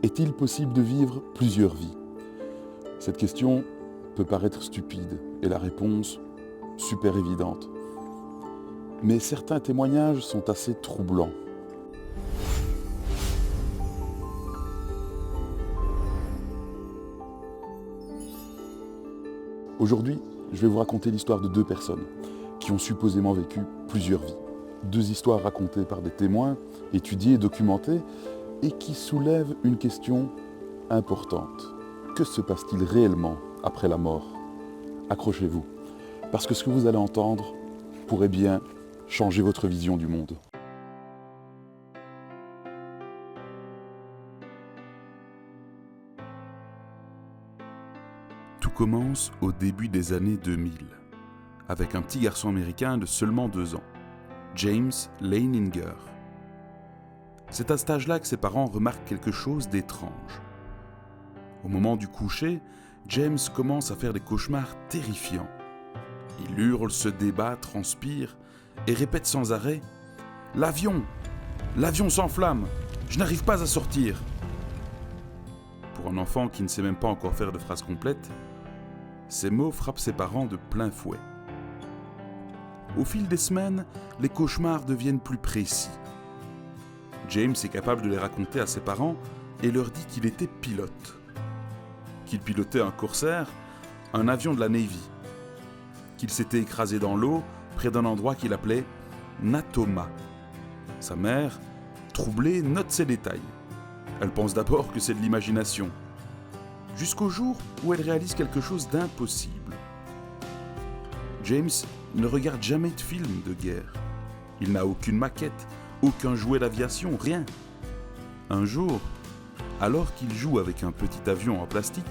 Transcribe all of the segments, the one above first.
Est-il possible de vivre plusieurs vies? Cette question peut paraître stupide et la réponse super évidente. Mais certains témoignages sont assez troublants. Aujourd'hui, je vais vous raconter l'histoire de deux personnes qui ont supposément vécu plusieurs vies. Deux histoires racontées par des témoins, étudiés et documentés, et qui soulèvent une question importante. Que se passe-t-il réellement après la mort? Accrochez-vous, parce que ce que vous allez entendre pourrait bien changer votre vision du monde. Tout commence au début des années 2000, avec un petit garçon américain de seulement 2 ans, James Leininger. C'est à cet âge-là que ses parents remarquent quelque chose d'étrange. Au moment du coucher, James commence à faire des cauchemars terrifiants. Il hurle, se débat, transpire et répète sans arrêt « L'avion! L'avion s'enflamme! Je n'arrive pas à sortir !» Pour un enfant qui ne sait même pas encore faire de phrase complète, ces mots frappent ses parents de plein fouet. Au fil des semaines, les cauchemars deviennent plus précis. James est capable de les raconter à ses parents et leur dit qu'il était pilote. Qu'il pilotait un Corsair, un avion de la Navy. Qu'il s'était écrasé dans l'eau près d'un endroit qu'il appelait Natoma. Sa mère, troublée, note ces détails. Elle pense d'abord que c'est de l'imagination. Jusqu'au jour où elle réalise quelque chose d'impossible. James ne regarde jamais de films de guerre. Il n'a aucune maquette, aucun jouet d'aviation, rien. Un jour, alors qu'il joue avec un petit avion en plastique,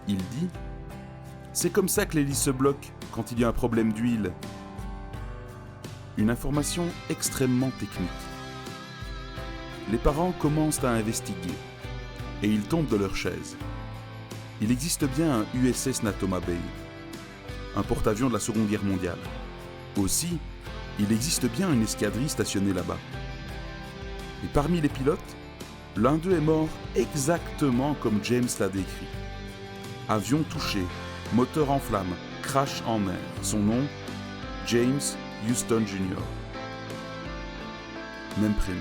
il dit « C'est comme ça que l'hélice se bloque quand il y a un problème d'huile. » Une information extrêmement technique. Les parents commencent à investiguer et ils tombent de leur chaise. Il existe bien un USS Natoma Bay, un porte-avions de la Seconde Guerre mondiale. Aussi, il existe bien une escadrille stationnée là-bas. Et parmi les pilotes, l'un d'eux est mort exactement comme James l'a décrit. Avion touché, moteur en flammes, crash en mer. Son nom, James Houston Jr. Même prénom.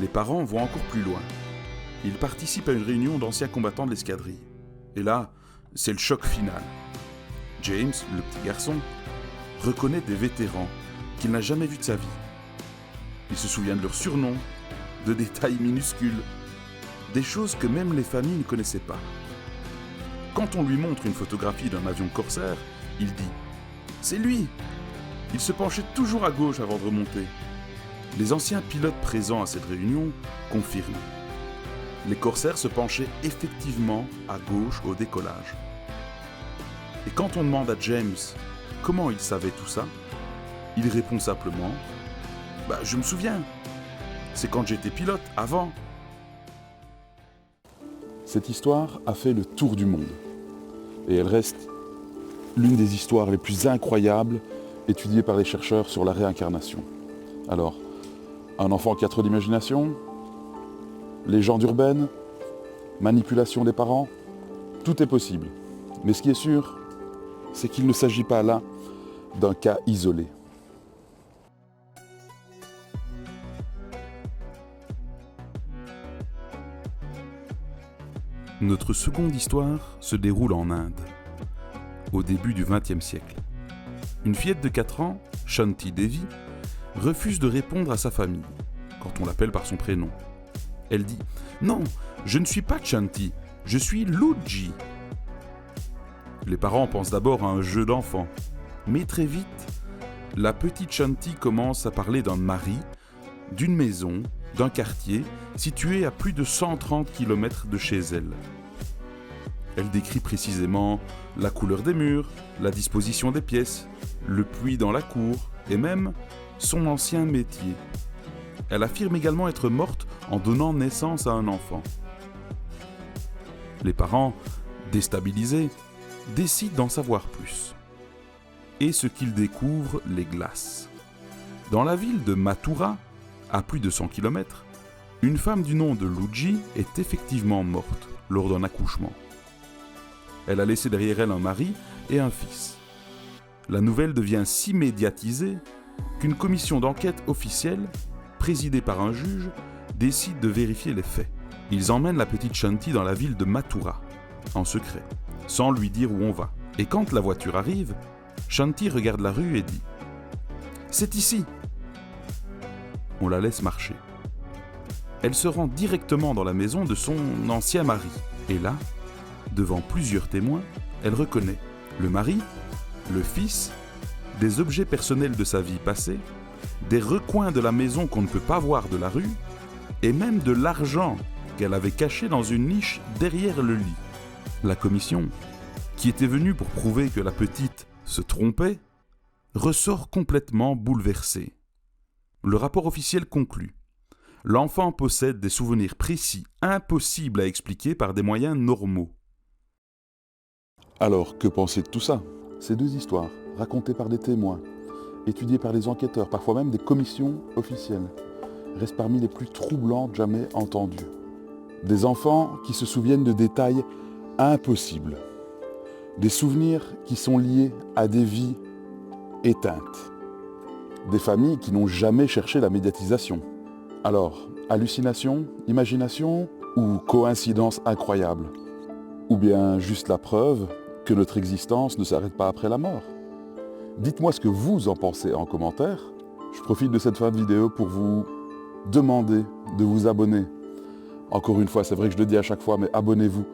Les parents vont encore plus loin. Ils participent à une réunion d'anciens combattants de l'escadrille. Et là, c'est le choc final. James, le petit garçon, reconnaît des vétérans qu'il n'a jamais vus de sa vie. Il se souvient de leurs surnoms, de détails minuscules, des choses que même les familles ne connaissaient pas. Quand on lui montre une photographie d'un avion Corsair, il dit « C'est lui !» Il se penchait toujours à gauche avant de remonter. Les anciens pilotes présents à cette réunion confirment. Les Corsairs se penchaient effectivement à gauche au décollage. Et quand on demande à James comment il savait tout ça, il répond simplement « je me souviens, c'est quand j'étais pilote, avant ». Cette histoire a fait le tour du monde. Et elle reste l'une des histoires les plus incroyables étudiées par les chercheurs sur la réincarnation. Alors, un enfant qui a trop d'imagination, légende urbaine, manipulation des parents, tout est possible. Mais ce qui est sûr, c'est qu'il ne s'agit pas là d'un cas isolé. Notre seconde histoire se déroule en Inde, au début du XXe siècle. Une fillette de 4 ans, Shanti Devi, refuse de répondre à sa famille quand on l'appelle par son prénom. Elle dit « Non, je ne suis pas Shanti, je suis Luigi ». Les parents pensent d'abord à un jeu d'enfant, mais très vite, la petite Shanti commence à parler d'un mari, d'une maison, d'un quartier situé à plus de 130 km de chez elle. Elle décrit précisément la couleur des murs, la disposition des pièces, le puits dans la cour et même son ancien métier. Elle affirme également être morte en donnant naissance à un enfant. Les parents, déstabilisés, décident d'en savoir plus. Et ce qu'ils découvrent les glace. Dans la ville de Mathura, à plus de 100 km, Une femme du nom de Luigi est effectivement morte lors d'un accouchement. Elle a laissé derrière elle un mari et un fils. La nouvelle devient si médiatisée qu'une commission d'enquête officielle, présidée par un juge, décide de vérifier les faits. Ils emmènent la petite Shanti dans la ville de Mathura, en secret, sans lui dire où on va. Et quand la voiture arrive, Shanti regarde la rue et dit « C'est ici !» On la laisse marcher. Elle se rend directement dans la maison de son ancien mari. Et là, devant plusieurs témoins, elle reconnaît le mari, le fils, des objets personnels de sa vie passée, des recoins de la maison qu'on ne peut pas voir de la rue, et même de l'argent qu'elle avait caché dans une niche derrière le lit. La commission, qui était venue pour prouver que la petite se trompait, ressort complètement bouleversée. Le rapport officiel conclut. L'enfant possède des souvenirs précis, impossibles à expliquer par des moyens normaux. Alors, que penser de tout ça? Ces deux histoires, racontées par des témoins, étudiées par des enquêteurs, parfois même des commissions officielles, restent parmi les plus troublantes jamais entendues. Des enfants qui se souviennent de détails impossibles. Des souvenirs qui sont liés à des vies éteintes. Des familles qui n'ont jamais cherché la médiatisation. Alors, hallucination, imagination ou coïncidence incroyable? Ou bien juste la preuve que notre existence ne s'arrête pas après la mort? Dites-moi ce que vous en pensez en commentaire. Je profite de cette fin de vidéo pour vous demander de vous abonner. Encore une fois, c'est vrai que je le dis à chaque fois, mais abonnez-vous.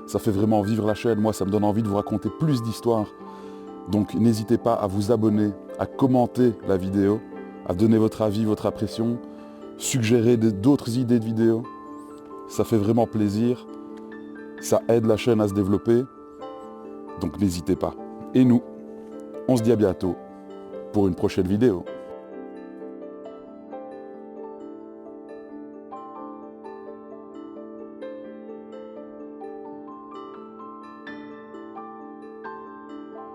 Ça fait vraiment vivre la chaîne. Moi, ça me donne envie de vous raconter plus d'histoires. Donc, n'hésitez pas à vous abonner, à commenter la vidéo, à donner votre avis, votre impression, suggérer d'autres idées de vidéos. Ça fait vraiment plaisir. Ça aide la chaîne à se développer. Donc, n'hésitez pas. Et nous, on se dit à bientôt pour une prochaine vidéo.